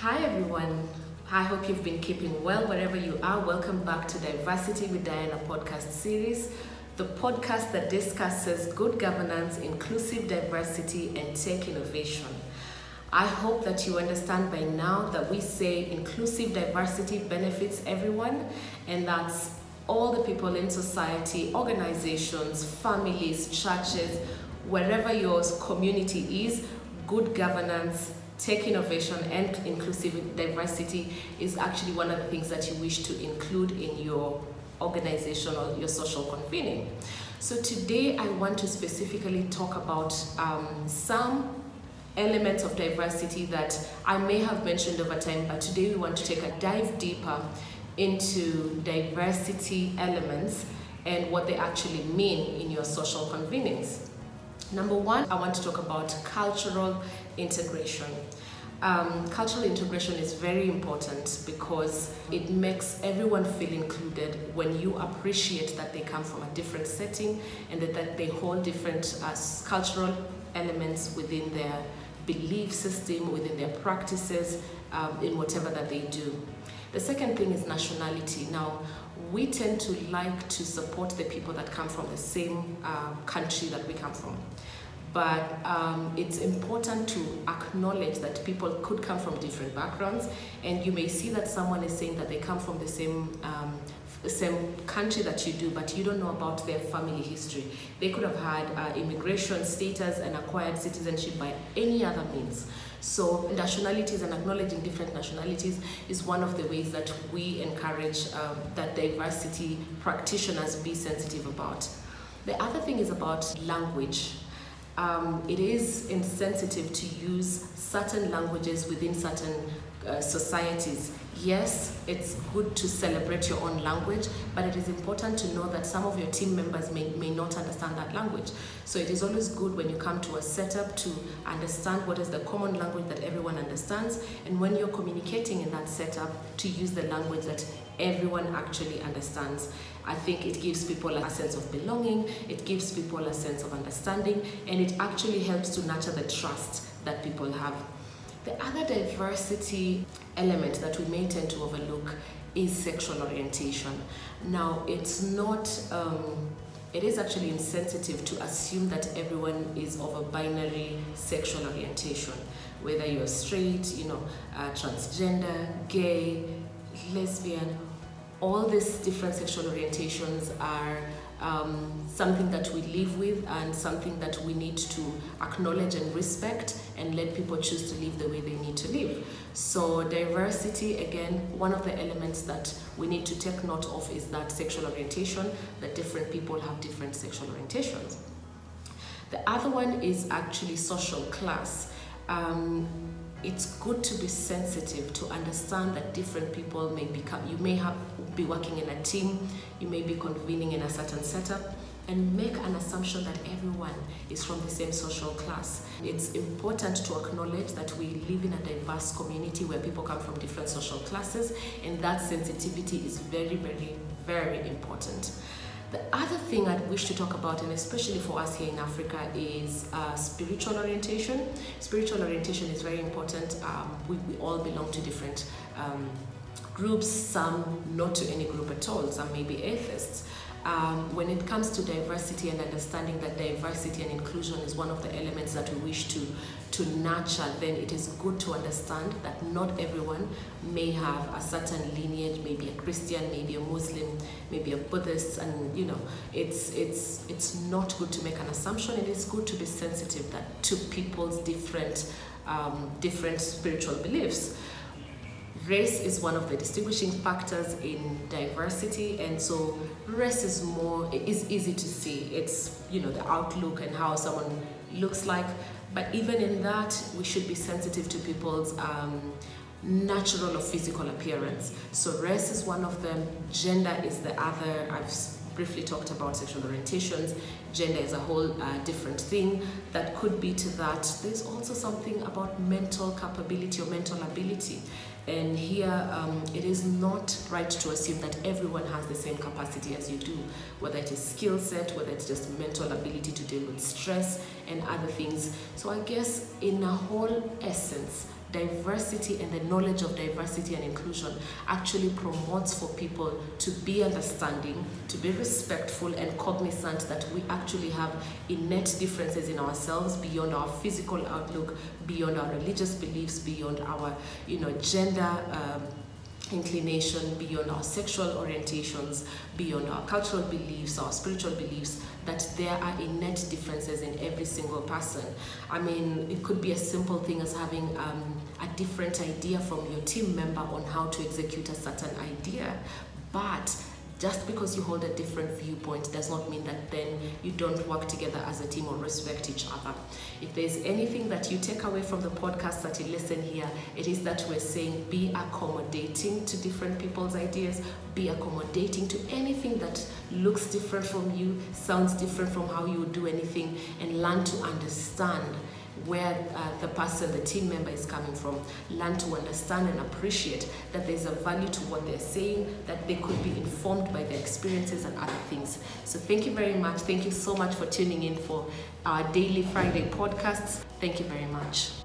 Hi everyone. I hope you've been keeping well wherever you are. Welcome back to Diversity with Diana podcast series, the podcast that discusses good governance, inclusive diversity, and tech innovation. I hope that you understand by now that we say inclusive diversity benefits everyone, and that's all the people in society, organizations, families, churches, wherever your community is. Good governance, tech innovation, and inclusive diversity is actually one of the things that you wish to include in your organization or your social convening. So today I want to specifically talk about some elements of diversity that I may have mentioned over time, but today we want to take a dive deeper into diversity elements and what they actually mean in your social convenings. Number one, I want to talk about cultural integration. Cultural integration is very important because it makes everyone feel included when you appreciate that they come from a different setting and that they hold different cultural elements within their belief system, within their practices, in whatever that they do. The second thing is nationality. Now, we tend to like to support the people that come from the same country that we come from. But it's important to acknowledge that people could come from different backgrounds, and you may see that someone is saying that they come from the same country that you do, but you don't know about their family history. They could have had immigration status and acquired citizenship by any other means. So nationalities and acknowledging different nationalities is one of the ways that we encourage that diversity practitioners be sensitive about. The other thing is about language. It is insensitive to use certain languages within certain societies. Yes, it's good to celebrate your own language, but it is important to know that some of your team members may not understand that language. So it is always good when you come to a setup to understand what is the common language that everyone understands, and when you're communicating in that setup, to use the language that everyone actually understands. I think it gives people a sense of belonging, it gives people a sense of understanding, and it actually helps to nurture the trust that people have. The other diversity element that we may tend to overlook is sexual orientation. Now, it's not, it is actually insensitive to assume that everyone is of a binary sexual orientation, whether you're straight, transgender, gay, lesbian. All these different sexual orientations are something that we live with and something that we need to acknowledge and respect and let people choose to live the way they need to live. So diversity, again, one of the elements that we need to take note of is that sexual orientation, that different people have different sexual orientations. The other one is actually social class. It's good to be sensitive to understand that different people may become, you may be working in a team, you may be convening in a certain setup, and make an assumption that everyone is from the same social class. It's important to acknowledge that we live in a diverse community where people come from different social classes, and that sensitivity is very, very, very important. The other thing I wish to talk about, and especially for us here in Africa, is spiritual orientation. Spiritual orientation is very important. We all belong to different groups, some not to any group at all, some may be atheists. When it comes to diversity and understanding that diversity and inclusion is one of the elements that we wish to nurture, then it is good to understand that not everyone may have a certain lineage, maybe a Christian, maybe a Muslim, maybe a Buddhist, and it's not good to make an assumption. It is good to be sensitive to people's different spiritual beliefs. Race is one of the distinguishing factors in diversity, and so race is easy to see. It's the outlook and how someone looks like, but even in that we should be sensitive to people's natural or physical appearance. So race is one of them, gender is the other. I've briefly talked about sexual orientations. Gender is a whole different thing that could be to that. There's also something about mental capability or mental ability. And here, it is not right to assume that everyone has the same capacity as you do, whether it is skill set, whether it's just mental ability to deal with stress and other things. So I guess in a whole essence, diversity and the knowledge of diversity and inclusion actually promotes for people to be understanding, to be respectful and cognizant that we actually have innate differences in ourselves beyond our physical outlook, beyond our religious beliefs, beyond our gender inclination, beyond our sexual orientations, beyond our cultural beliefs, our spiritual beliefs, that there are innate differences in every single person. I mean, it could be a simple thing as having a different idea from your team member on how to execute a certain idea, but just because you hold a different viewpoint does not mean that then you don't work together as a team or respect each other. If there's anything that you take away from the podcast that you listen here, it is that we're saying be accommodating to different people's ideas, be accommodating to anything that looks different from you, sounds different from how you would do anything, and learn to understand where the team member is coming from. Learn to understand and appreciate that there's a value to what they're saying, that they could be informed by their experiences and other things. So thank you very much. Thank you so much for tuning in for our daily Friday podcasts. Thank you very much.